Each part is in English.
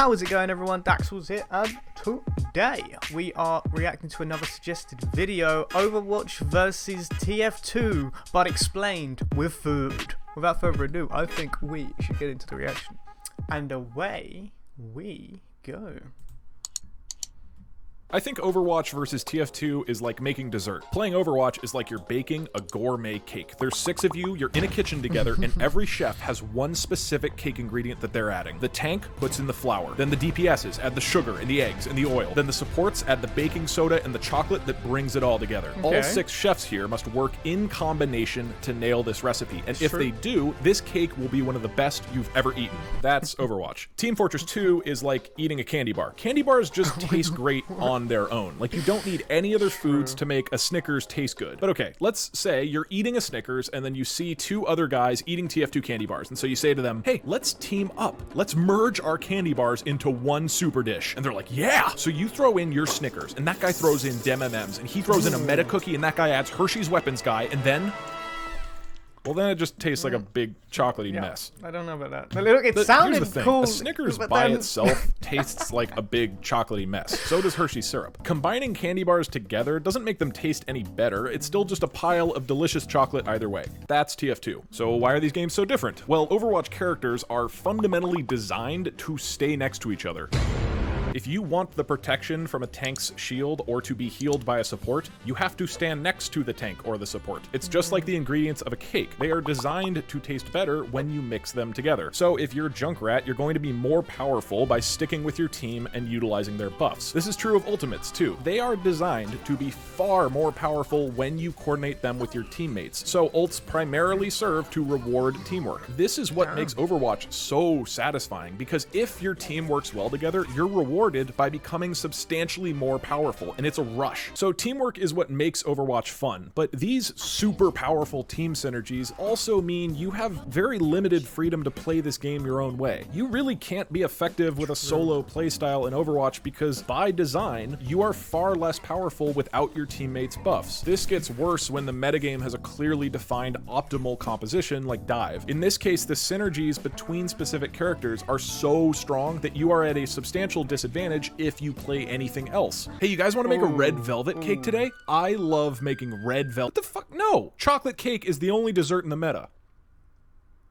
How is it going, everyone? Daxellz here, and today we are reacting to another suggested video, Overwatch versus TF2, but explained with food. Without further ado, I think we should get into the reaction. And away we go. I think Overwatch versus TF2 is like making dessert. Playing Overwatch is like you're baking a gourmet cake. There's 6 of you, you're in a kitchen together, and every chef has one specific cake ingredient that they're adding. The tank puts in the flour. Then the DPSs add the sugar and the eggs and the oil. Then the supports add the baking soda and the chocolate that brings it all together. Okay. All 6 chefs here must work in combination to nail this recipe. And if they do, this cake will be one of the best you've ever eaten. That's Overwatch. Team Fortress 2 is like eating a candy bar. Candy bars just taste great on their own. Like, you don't need any other foods to make a Snickers taste good. But okay, let's say you're eating a Snickers and then you see 2 other guys eating TF2 candy bars. And so you say to them, hey, let's team up. Let's merge our candy bars into one super dish. And they're like, yeah! So you throw in your Snickers and that guy throws in Dem M&Ms and he throws in a Meta Cookie and that guy adds Hershey's Weapons Guy, and then... well, then it just tastes like a big chocolatey mess. I don't know about that. But look, it sounded cool. A Snickers by itself tastes like a big chocolatey mess. So does Hershey syrup. Combining candy bars together doesn't make them taste any better. It's still just a pile of delicious chocolate either way. That's TF2. So why are these games so different? Well, Overwatch characters are fundamentally designed to stay next to each other. If you want the protection from a tank's shield or to be healed by a support, you have to stand next to the tank or the support. It's just like the ingredients of a cake. They are designed to taste better when you mix them together. So if you're Junkrat, you're going to be more powerful by sticking with your team and utilizing their buffs. This is true of ultimates too. They are designed to be far more powerful when you coordinate them with your teammates. So ults primarily serve to reward teamwork. This is what makes Overwatch so satisfying, because if your team works well together, you're rewarded by becoming substantially more powerful, and it's a rush. So teamwork is what makes Overwatch fun, but these super powerful team synergies also mean you have very limited freedom to play this game your own way. You really can't be effective with a solo playstyle in Overwatch because by design, you are far less powerful without your teammates' buffs. This gets worse when the metagame has a clearly defined optimal composition like dive. In this case, the synergies between specific characters are so strong that you are at a substantial disadvantage if you play anything else. Hey, you guys want to make a red velvet cake today? I love making red velvet. What the fuck? No! Chocolate cake is the only dessert in the meta.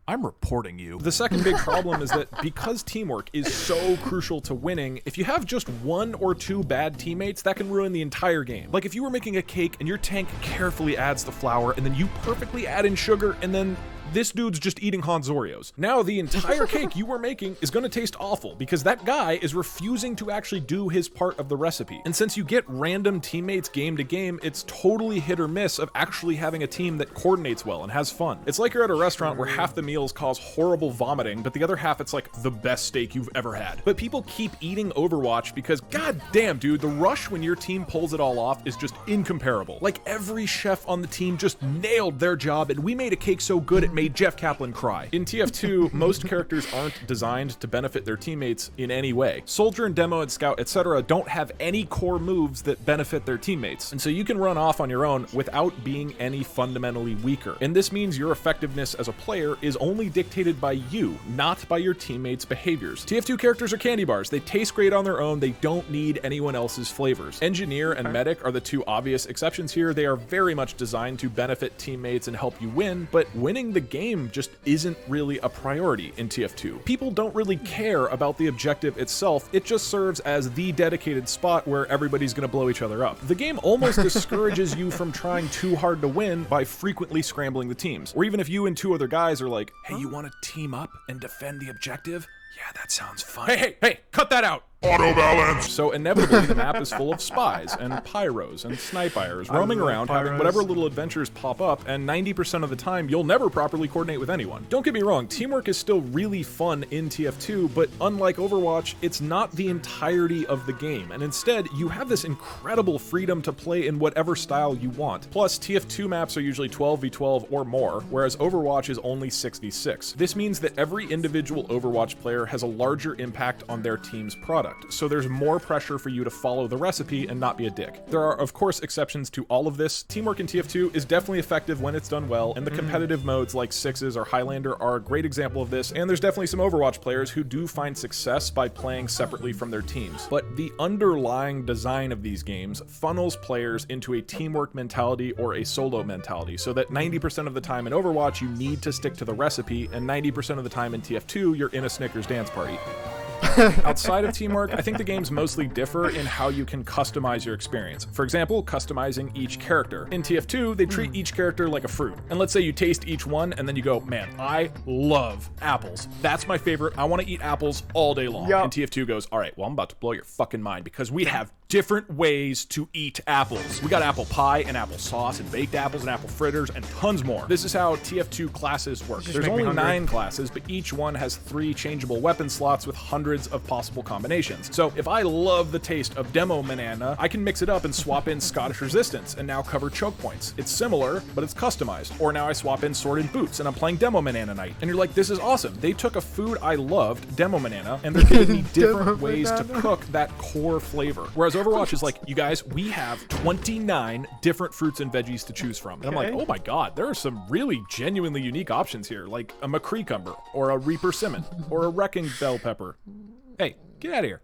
I'm reporting you. The second big problem is that because teamwork is so crucial to winning, if you have just 1 or 2 bad teammates, that can ruin the entire game. Like if you were making a cake and your tank carefully adds the flour and then you perfectly add in sugar and then this dude's just eating Han's Oreos. Now the entire cake you were making is gonna taste awful because that guy is refusing to actually do his part of the recipe. And since you get random teammates game to game, it's totally hit or miss of actually having a team that coordinates well and has fun. It's like you're at a restaurant where half the meals cause horrible vomiting, but the other half it's like the best steak you've ever had. But people keep eating Overwatch because god damn dude, the rush when your team pulls it all off is just incomparable. Like every chef on the team just nailed their job and we made a cake so good it made Jeff Kaplan cry. In TF2, most characters aren't designed to benefit their teammates in any way. Soldier and Demo and Scout, etc. don't have any core moves that benefit their teammates, and so you can run off on your own without being any fundamentally weaker. And this means your effectiveness as a player is only dictated by you, not by your teammates' behaviors. TF2 characters are candy bars. They taste great on their own. They don't need anyone else's flavors. Engineer and Medic are the 2 obvious exceptions here. They are very much designed to benefit teammates and help you win, but winning the game just isn't really a priority in TF2. People don't really care about the objective itself, it just serves as the dedicated spot where everybody's gonna blow each other up. The game almost discourages you from trying too hard to win by frequently scrambling the teams. Or even if you and 2 other guys are like, hey, you wanna team up and defend the objective? Yeah, that sounds fun. Hey, cut that out! Auto balance! So inevitably the map is full of spies and pyros and snipers roaming around having whatever little adventures pop up, and 90% of the time you'll never properly coordinate with anyone. Don't get me wrong, teamwork is still really fun in TF2, but unlike Overwatch, it's not the entirety of the game, and instead you have this incredible freedom to play in whatever style you want. Plus, TF2 maps are usually 12v12 or more, whereas Overwatch is only 6v6. This means that every individual Overwatch player player has a larger impact on their team's product, so there's more pressure for you to follow the recipe and not be a dick. There are, of course, exceptions to all of this. Teamwork in TF2 is definitely effective when it's done well, and the competitive modes like Sixes or Highlander are a great example of this, and there's definitely some Overwatch players who do find success by playing separately from their teams. But the underlying design of these games funnels players into a teamwork mentality or a solo mentality, so that 90% of the time in Overwatch you need to stick to the recipe, and 90% of the time in TF2 you're in a Snickers dance party. Outside of teamwork, I think the games mostly differ in how you can customize your experience. For example, customizing each character. In TF2, they treat each character like a fruit. And let's say you taste each one and then you go, man, I love apples. That's my favorite. I want to eat apples all day long. Yep. And TF2 goes, all right, well, I'm about to blow your fucking mind because we have different ways to eat apples. We got apple pie and apple sauce and baked apples and apple fritters and tons more. This is how TF2 classes work. There's only 9 classes, but each one has 3 changeable weapon slots with hundreds of possible combinations. So if I love the taste of Demo Banana, I can mix it up and swap in Scottish Resistance and now cover choke points. It's similar, but it's customized. Or now I swap in Sworded Boots and I'm playing Demo Banana Night. And you're like, this is awesome. They took a food I loved, Demo Banana, and they're giving me different ways to cook that core flavor. Whereas Overwatch is like, you guys, we have 29 different fruits and veggies to choose from. And I'm like, oh my god, there are some really genuinely unique options here, like a McCreecumber, or a Reaper Simmon, or a Wrecking Bell Pepper. Hey, get out of here.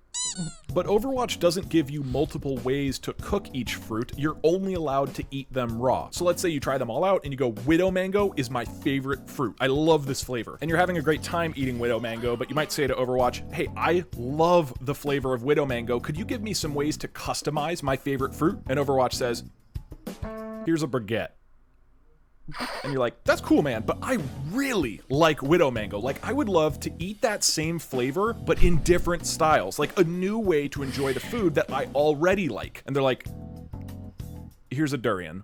But Overwatch doesn't give you multiple ways to cook each fruit. You're only allowed to eat them raw. So let's say you try them all out and you go, Widow Mango is my favorite fruit. I love this flavor. And you're having a great time eating Widow Mango, but you might say to Overwatch, hey, I love the flavor of Widow Mango. Could you give me some ways to customize my favorite fruit? And Overwatch says, here's a baguette. And you're like, that's cool, man, but I really like Widow Mango. Like, I would love to eat that same flavor, but in different styles. Like, a new way to enjoy the food that I already like. And they're like, here's a durian.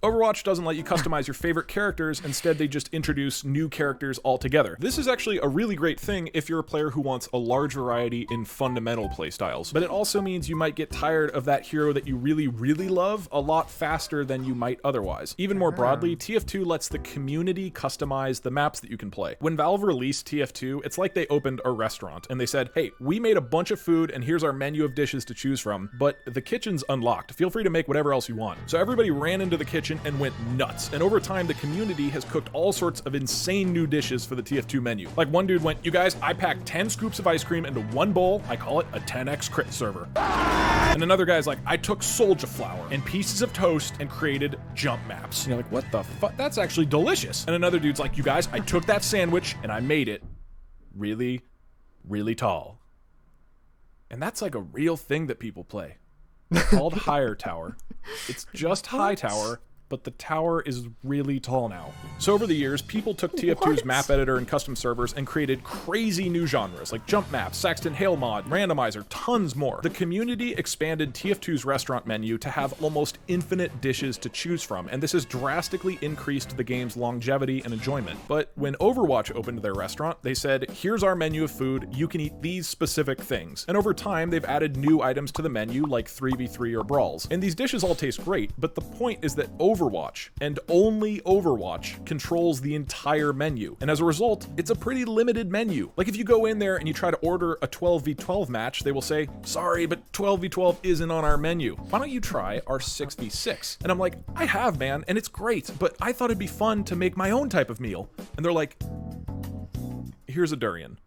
Overwatch doesn't let you customize your favorite characters. Instead, they just introduce new characters altogether. This is actually a really great thing if you're a player who wants a large variety in fundamental playstyles, but it also means you might get tired of that hero that you really, really love a lot faster than you might otherwise. Even more broadly, TF2 lets the community customize the maps that you can play. When Valve released TF2, it's like they opened a restaurant and they said, hey, we made a bunch of food and here's our menu of dishes to choose from, but the kitchen's unlocked. Feel free to make whatever else you want. So everybody ran into the kitchen and went nuts. And over time, the community has cooked all sorts of insane new dishes for the TF2 menu. Like one dude went, you guys, I packed 10 scoops of ice cream into one bowl. I call it a 10x crit server. And another guy's like, I took soldier flour and pieces of toast and created jump maps. And you're like, what the fuck? That's actually delicious. And another dude's like, you guys, I took that sandwich and I made it really, really tall. And that's like a real thing that people play. It's called Higher Tower. It's just High Tower, but the tower is really tall now. So over the years, people took TF2's map editor and custom servers and created crazy new genres like jump maps, Saxton Hail mod, randomizer, tons more. The community expanded TF2's restaurant menu to have almost infinite dishes to choose from, and this has drastically increased the game's longevity and enjoyment. But when Overwatch opened their restaurant, they said, here's our menu of food, you can eat these specific things. And over time, they've added new items to the menu like 3v3 or brawls. And these dishes all taste great, but the point is that Overwatch, and only Overwatch, controls the entire menu. And as a result, it's a pretty limited menu. Like if you go in there and you try to order a 12v12 match, they will say, sorry, but 12v12 isn't on our menu. Why don't you try our 6v6? And I'm like, I have, man, and it's great, but I thought it'd be fun to make my own type of meal. And they're like, here's a durian.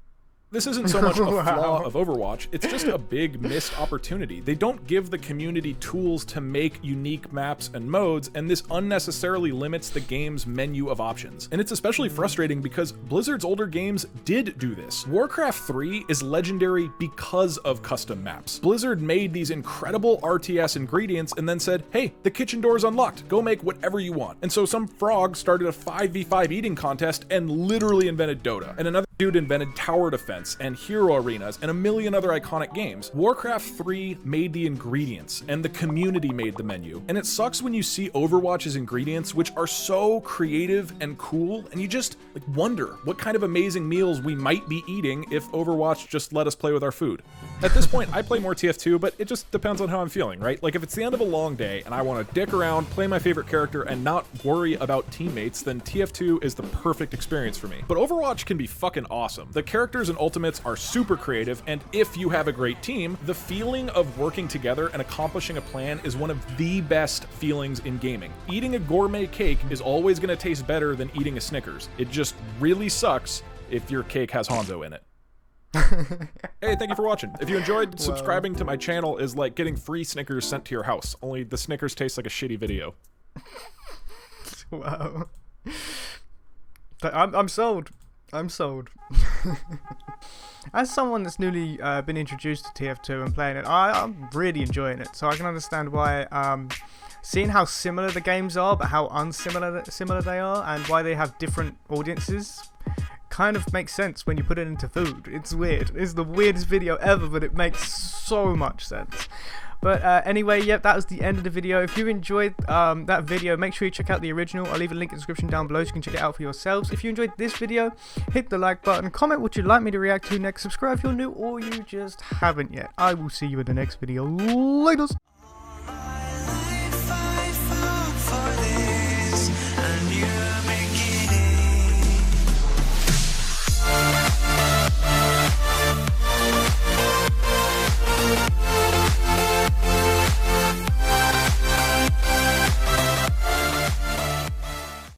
This isn't so much a flaw of Overwatch, it's just a big missed opportunity. They don't give the community tools to make unique maps and modes, and this unnecessarily limits the game's menu of options. And it's especially frustrating because Blizzard's older games did do this. Warcraft 3 is legendary because of custom maps. Blizzard made these incredible RTS ingredients and then said, hey, the kitchen door's unlocked, go make whatever you want. And so some frog started a 5v5 eating contest and literally invented Dota. And another dude invented tower defense. tournaments and hero arenas and a million other iconic games. Warcraft 3 made the ingredients, and the community made the menu. And it sucks when you see Overwatch's ingredients, which are so creative and cool, and you just wonder what kind of amazing meals we might be eating if Overwatch just let us play with our food. At this point, I play more TF2, but it just depends on how I'm feeling, right? Like, if it's the end of a long day and I want to dick around, play my favorite character, and not worry about teammates, then TF2 is the perfect experience for me. But Overwatch can be fucking awesome. The characters and ultimates are super creative, and if you have a great team, the feeling of working together and accomplishing a plan is one of the best feelings in gaming. Eating a gourmet cake is always going to taste better than eating a Snickers. It just really sucks if your cake has Hanzo in it. Hey, thank you for watching. If you enjoyed, subscribing to my channel is like getting free Snickers sent to your house, only the Snickers taste like a shitty video. Wow. I'm sold. I'm sold. As someone that's newly been introduced to TF2 and playing it, I'm really enjoying it. So I can understand why, seeing how similar the games are, but how unsimilar they are, and why they have different audiences, kind of makes sense when you put it into food. It's weird. It's the weirdest video ever, but it makes so much sense. But anyway, yep, that was the end of the video. If you enjoyed that video, make sure you check out the original. I'll leave a link in the description down below so you can check it out for yourselves. If you enjoyed this video, hit the like button, comment what you'd like me to react to next, subscribe if you're new or you just haven't yet. I will see you in the next video. Laters!